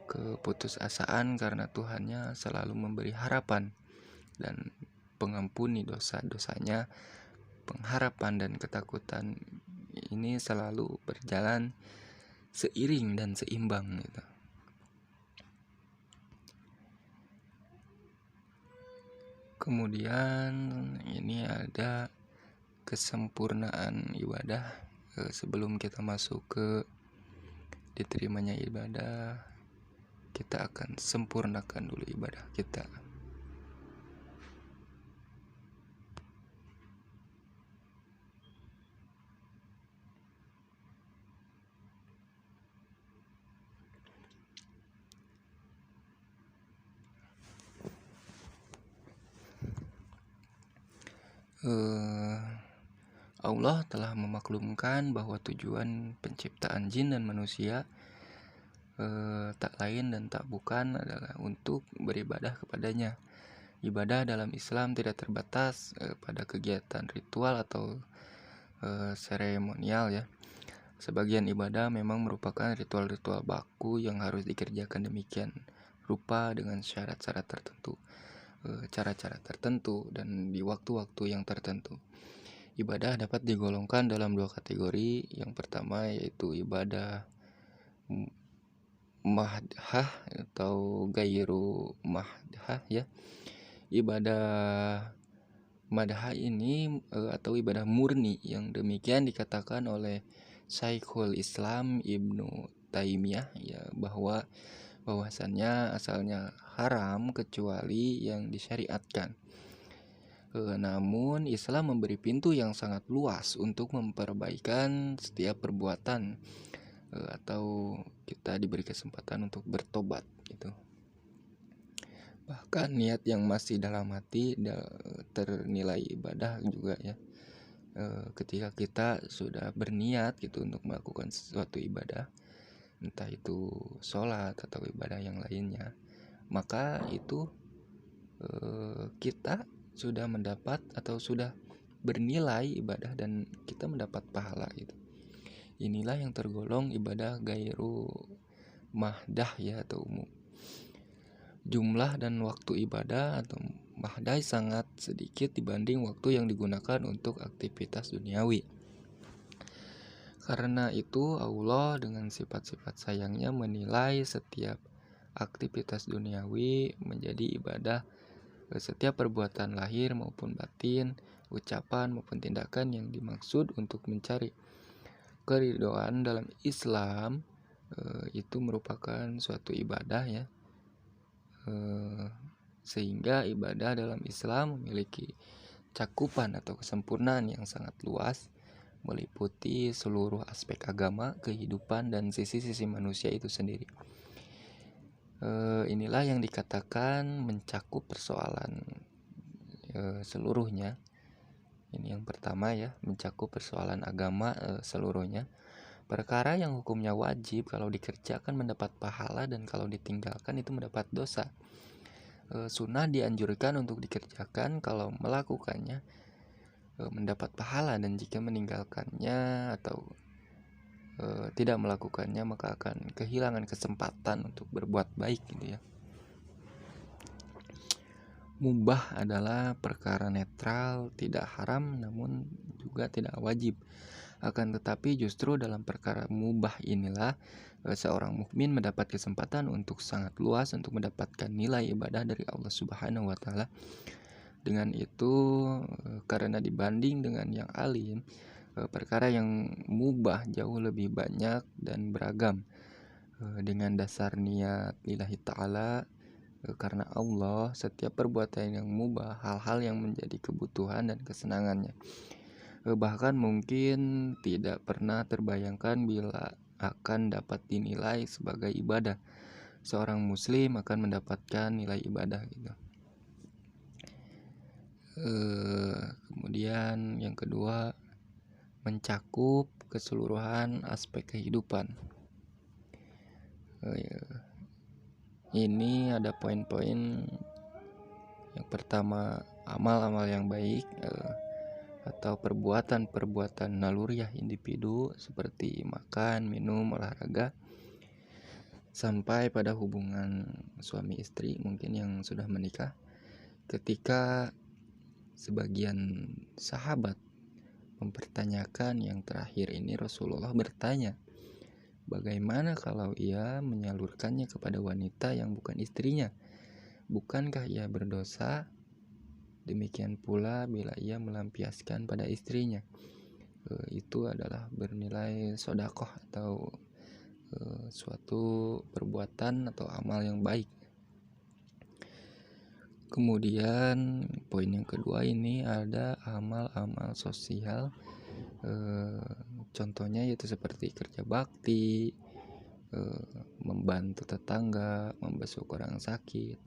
keputusasaan karena Tuhannya selalu memberi harapan dan pengampuni dosa-dosanya. Pengharapan dan ketakutan ini selalu berjalan seiring dan seimbang gitu. Kemudian ini ada kesempurnaan ibadah. Sebelum kita masuk ke diterimanya ibadah, kita akan sempurnakan dulu ibadah kita. Allah telah memaklumkan bahwa tujuan penciptaan jin dan manusia tak lain dan tak bukan adalah untuk beribadah kepadanya. Ibadah dalam Islam tidak terbatas pada kegiatan ritual atau seremonial ya. Sebagian ibadah memang merupakan ritual-ritual baku yang harus dikerjakan demikian rupa dengan syarat-syarat tertentu, cara-cara tertentu, dan di waktu-waktu yang tertentu. Ibadah dapat digolongkan dalam dua kategori. Yang pertama yaitu ibadah mahdhah atau gairu mahdhah ya. Ibadah Madha ini atau ibadah murni yang demikian dikatakan oleh Syekhul Islam Ibnu Taimiyah ya, bahwasannya asalnya haram kecuali yang disyariatkan. Namun Islam memberi pintu yang sangat luas untuk memperbaikan setiap perbuatan atau kita diberi kesempatan untuk bertobat gitu. Bahkan niat yang masih dalam hati ternilai ibadah juga ya. Ketika kita sudah berniat gitu untuk melakukan sesuatu ibadah, entah itu sholat atau ibadah yang lainnya, maka itu kita sudah mendapat atau sudah bernilai ibadah dan kita mendapat pahala gitu. Inilah yang tergolong ibadah gairu mahdah ya atau umum. Jumlah dan waktu ibadah atau mahdah sangat sedikit dibanding waktu yang digunakan untuk aktivitas duniawi. Karena itu Allah dengan sifat-sifat sayangnya menilai setiap aktivitas duniawi menjadi ibadah. Setiap perbuatan lahir maupun batin, ucapan maupun tindakan yang dimaksud untuk mencari keridhaan dalam Islam itu merupakan suatu ibadah ya. Sehingga ibadah dalam Islam memiliki cakupan atau kesempurnaan yang sangat luas, meliputi seluruh aspek agama, kehidupan, dan sisi-sisi manusia itu sendiri. Inilah yang dikatakan mencakup persoalan seluruhnya. Ini yang pertama ya, mencakup persoalan agama seluruhnya. Perkara yang hukumnya wajib kalau dikerjakan mendapat pahala dan kalau ditinggalkan itu mendapat dosa. Sunnah dianjurkan untuk dikerjakan kalau melakukannya mendapat pahala, dan jika meninggalkannya atau tidak melakukannya maka akan kehilangan kesempatan untuk berbuat baik gitu ya. Mubah adalah perkara netral, tidak haram namun juga tidak wajib. Akan tetapi justru dalam perkara mubah inilah seorang mukmin mendapat kesempatan untuk sangat luas untuk mendapatkan nilai ibadah dari Allah Subhanahu wa taala. Dengan itu karena dibanding dengan yang alim, perkara yang mubah jauh lebih banyak dan beragam. Dengan dasar niat lillahi ta'ala, karena Allah, setiap perbuatan yang mubah, hal-hal yang menjadi kebutuhan dan kesenangannya. Bahkan mungkin tidak pernah terbayangkan bila akan dapat dinilai sebagai ibadah. Seorang muslim akan mendapatkan nilai ibadah gitu. Kemudian yang kedua, mencakup keseluruhan aspek kehidupan. Ini ada poin-poin. Yang pertama, amal-amal yang baik atau perbuatan-perbuatan naluriah individu seperti makan, minum, olahraga, sampai pada hubungan suami istri mungkin yang sudah menikah. Ketika sebagian sahabat mempertanyakan yang terakhir ini, Rasulullah bertanya, bagaimana kalau ia menyalurkannya kepada wanita yang bukan istrinya? Bukankah ia berdosa? Demikian pula bila ia melampiaskan pada istrinya. Itu adalah bernilai sodakoh atau suatu perbuatan atau amal yang baik. Kemudian poin yang kedua ini ada amal-amal sosial. Contohnya yaitu seperti kerja bakti, membantu tetangga, membasuh orang sakit,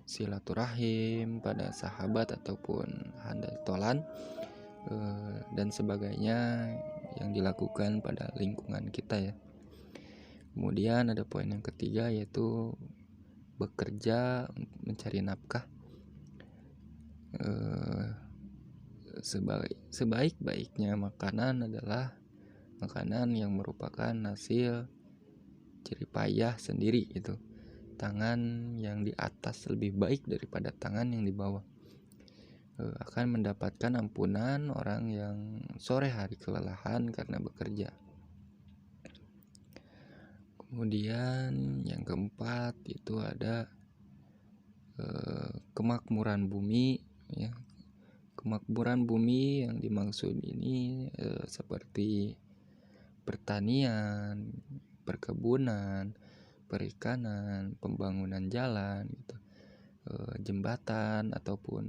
silaturahim pada sahabat ataupun handai tolan dan sebagainya yang dilakukan pada lingkungan kita ya. Kemudian ada poin yang ketiga yaitu bekerja mencari nafkah. Sebaik-baiknya makanan adalah makanan yang merupakan hasil jeripayah sendiri itu. Tangan yang di atas lebih baik daripada tangan yang di bawah. Akan mendapatkan ampunan orang yang sore hari kelelahan karena bekerja. Kemudian yang keempat itu ada kemakmuran bumi ya. Kemakmuran bumi yang dimaksud ini seperti pertanian, perkebunan, perikanan, pembangunan jalan gitu, jembatan ataupun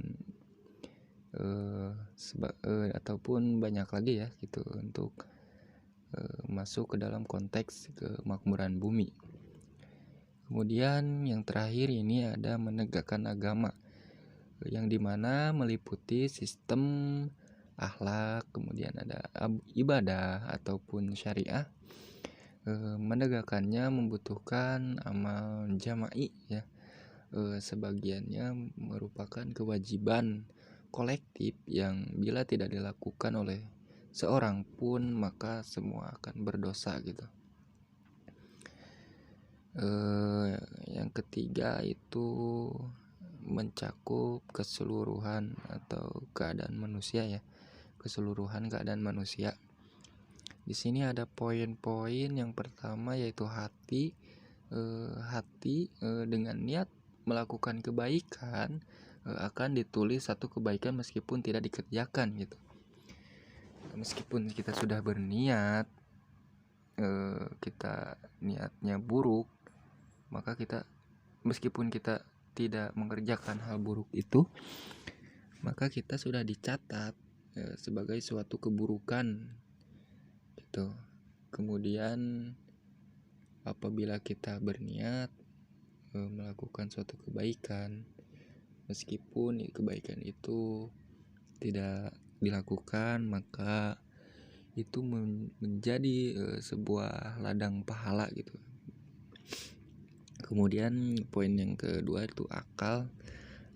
banyak lagi ya gitu untuk masuk ke dalam konteks kemakmuran bumi. Kemudian yang terakhir ini ada menegakkan agama, yang dimana meliputi sistem akhlak, kemudian ada ibadah ataupun syariah. Menegakkannya membutuhkan amal jama'i ya. Sebagiannya merupakan kewajiban kolektif yang bila tidak dilakukan oleh seorang pun maka semua akan berdosa gitu. Yang ketiga itu mencakup keseluruhan atau keadaan manusia ya, keseluruhan keadaan manusia. Di sini ada poin-poin. Yang pertama yaitu hati. Dengan niat melakukan kebaikan akan ditulis satu kebaikan meskipun tidak dikerjakan gitu. Meskipun kita sudah berniat, kita niatnya buruk, maka meskipun kita tidak mengerjakan hal buruk itu, maka kita sudah dicatat sebagai suatu keburukan gitu. Kemudian apabila kita berniat melakukan suatu kebaikan, meskipun kebaikan itu tidak dilakukan, maka itu menjadi sebuah ladang pahala gitu. Kemudian poin yang kedua itu akal.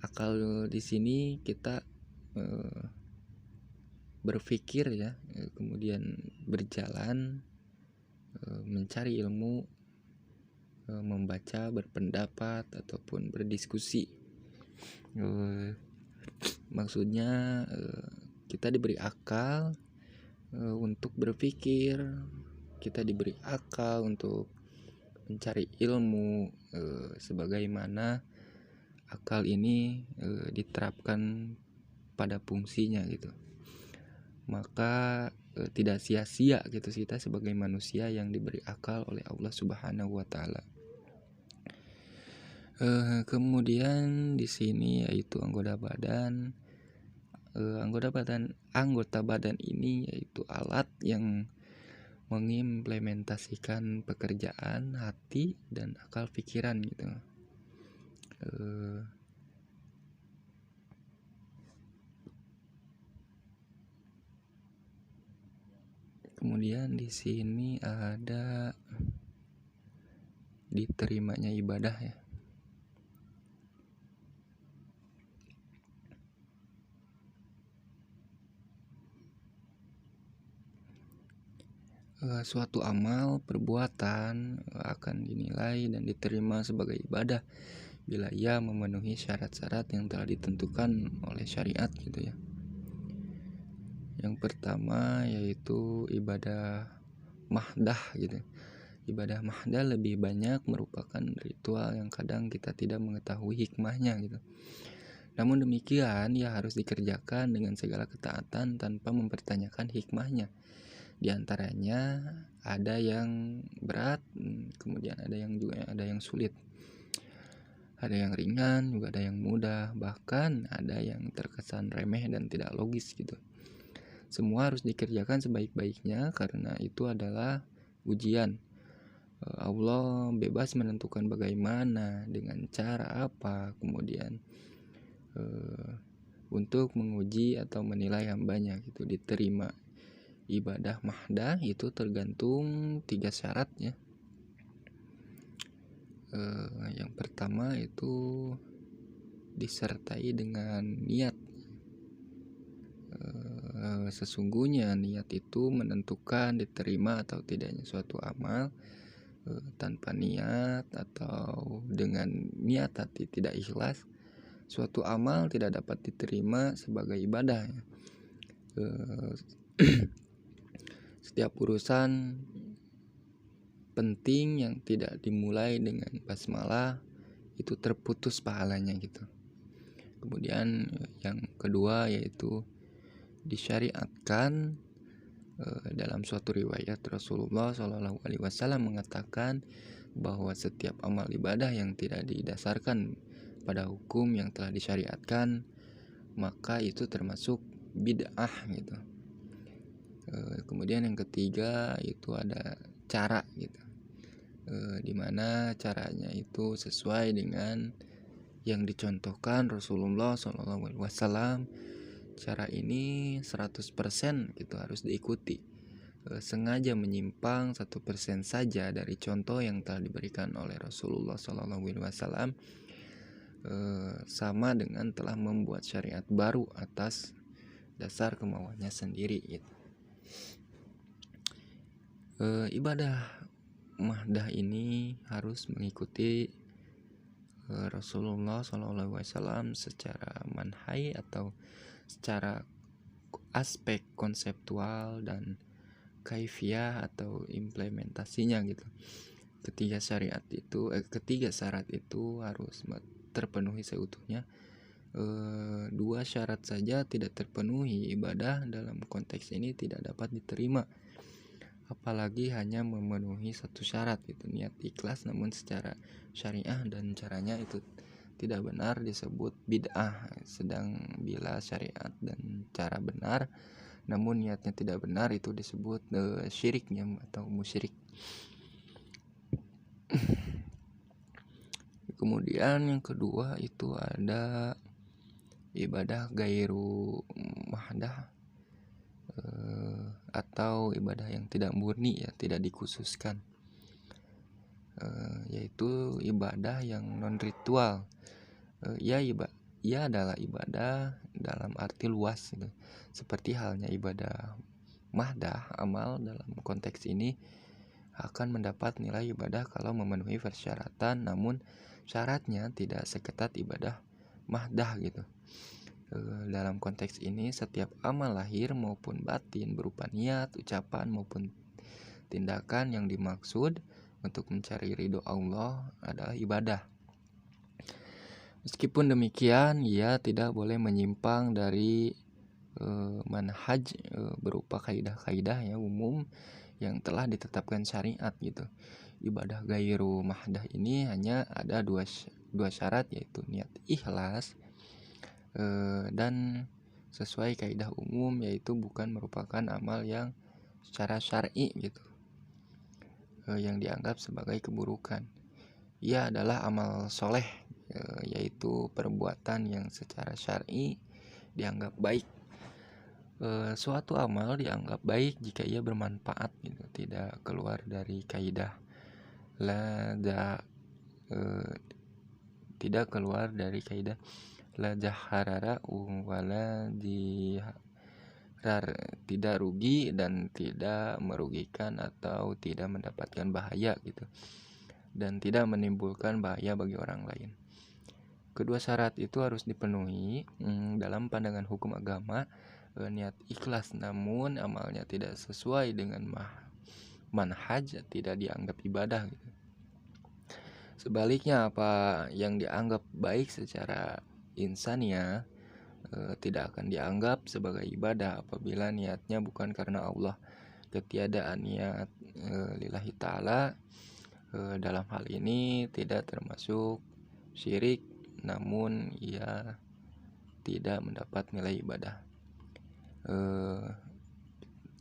Akal di sini kita berpikir ya, kemudian berjalan, mencari ilmu, membaca, berpendapat ataupun berdiskusi. Maksudnya kita diberi akal untuk berpikir, kita diberi akal untuk mencari ilmu, sebagaimana akal ini diterapkan pada fungsinya gitu. Maka tidak sia-sia gitu kita sebagai manusia yang diberi akal oleh Allah Subhanahu wa taala. Kemudian di sini yaitu anggota badan. Anggota badan ini yaitu alat yang mengimplementasikan pekerjaan hati dan akal pikiran gitu. Kemudian di sini ada diterimanya ibadah ya. Suatu amal perbuatan akan dinilai dan diterima sebagai ibadah bila ia memenuhi syarat-syarat yang telah ditentukan oleh syariat gitu ya. Yang pertama yaitu ibadah mahdah gitu. Ibadah mahdah lebih banyak merupakan ritual yang kadang kita tidak mengetahui hikmahnya gitu. Namun demikian ia harus dikerjakan dengan segala ketaatan tanpa mempertanyakan hikmahnya. Di antaranya ada yang berat, kemudian ada yang sulit. Ada yang ringan, juga ada yang mudah, bahkan ada yang terkesan remeh dan tidak logis gitu. Semua harus dikerjakan sebaik-baiknya karena itu adalah ujian. Allah bebas menentukan bagaimana, dengan cara apa, kemudian untuk menguji atau menilai hambanya gitu. Diterima ibadah mahdah itu tergantung 3 syarat ya. Yang pertama itu disertai dengan niat. Sesungguhnya niat itu menentukan diterima atau tidaknya suatu amal. Tanpa niat atau dengan niat hati tidak ikhlas, suatu amal tidak dapat diterima sebagai ibadah. Setiap urusan penting yang tidak dimulai dengan basmalah itu terputus pahalanya gitu. Kemudian yang kedua yaitu disyariatkan dalam suatu riwayat Rasulullah Shallallahu Alaihi Wasallam mengatakan bahwa setiap amal ibadah yang tidak didasarkan pada hukum yang telah disyariatkan maka itu termasuk bid'ah gitu. Kemudian yang ketiga itu ada cara gitu, dimana caranya itu sesuai dengan yang dicontohkan Rasulullah SAW. Cara ini 100% gitu harus diikuti. Sengaja menyimpang 1% saja dari contoh yang telah diberikan oleh Rasulullah SAW sama dengan telah membuat syariat baru atas dasar kemauannya sendiri gitu. Ibadah mahdah ini harus mengikuti Rasulullah SAW secara manhaj atau secara aspek konseptual dan kaifiyah atau implementasinya gitu. Ketiga syarat itu harus terpenuhi seutuhnya. Dua syarat saja tidak terpenuhi, ibadah dalam konteks ini tidak dapat diterima. Apalagi hanya memenuhi satu syarat gitu, niat ikhlas namun secara syariah dan caranya itu tidak benar disebut bid'ah. Sedang bila syariat dan cara benar namun niatnya tidak benar itu disebut syiriknya atau musyrik. Kemudian yang kedua itu ada ibadah gairu mahdah atau ibadah yang tidak murni ya, tidak dikhususkan, yaitu ibadah yang non ritual. Ia adalah ibadah dalam arti luas gitu. Seperti halnya ibadah mahdah, amal dalam konteks ini akan mendapat nilai ibadah kalau memenuhi persyaratan, namun syaratnya tidak seketat ibadah mahdah gitu. Dalam konteks ini setiap amal lahir maupun batin berupa niat, ucapan maupun tindakan yang dimaksud untuk mencari ridho Allah adalah ibadah. Meskipun demikian, ia tidak boleh menyimpang dari manhaj berupa kaidah-kaidah ya umum yang telah ditetapkan syariat gitu. Ibadah gairu mahdah ini hanya ada dua syarat, yaitu niat ikhlas dan sesuai kaidah umum, yaitu bukan merupakan amal yang secara syar'i gitu, yang dianggap sebagai keburukan. Ia adalah amal soleh, yaitu perbuatan yang secara syar'i dianggap baik. Suatu amal dianggap baik jika ia bermanfaat gitu, tidak keluar dari kaidah tidak keluar dari kaidah la jaharara wala tidak rugi dan tidak merugikan atau tidak mendapatkan bahaya gitu, dan tidak menimbulkan bahaya bagi orang lain. Kedua syarat itu harus dipenuhi dalam pandangan hukum agama. Niat ikhlas namun amalnya tidak sesuai dengan manhaj tidak dianggap ibadah gitu. Sebaliknya, apa yang dianggap baik secara insania tidak akan dianggap sebagai ibadah apabila niatnya bukan karena Allah. Ketiadaan niat lillahi ta'ala dalam hal ini tidak termasuk syirik, namun ia tidak mendapat nilai ibadah.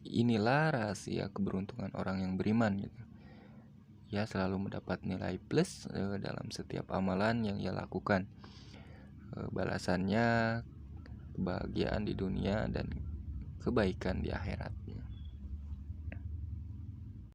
Inilah rahasia keberuntungan orang yang beriman gitu. Ia selalu mendapat nilai plus dalam setiap amalan yang ia lakukan. Balasannya kebahagiaan di dunia dan kebaikan di akhirat.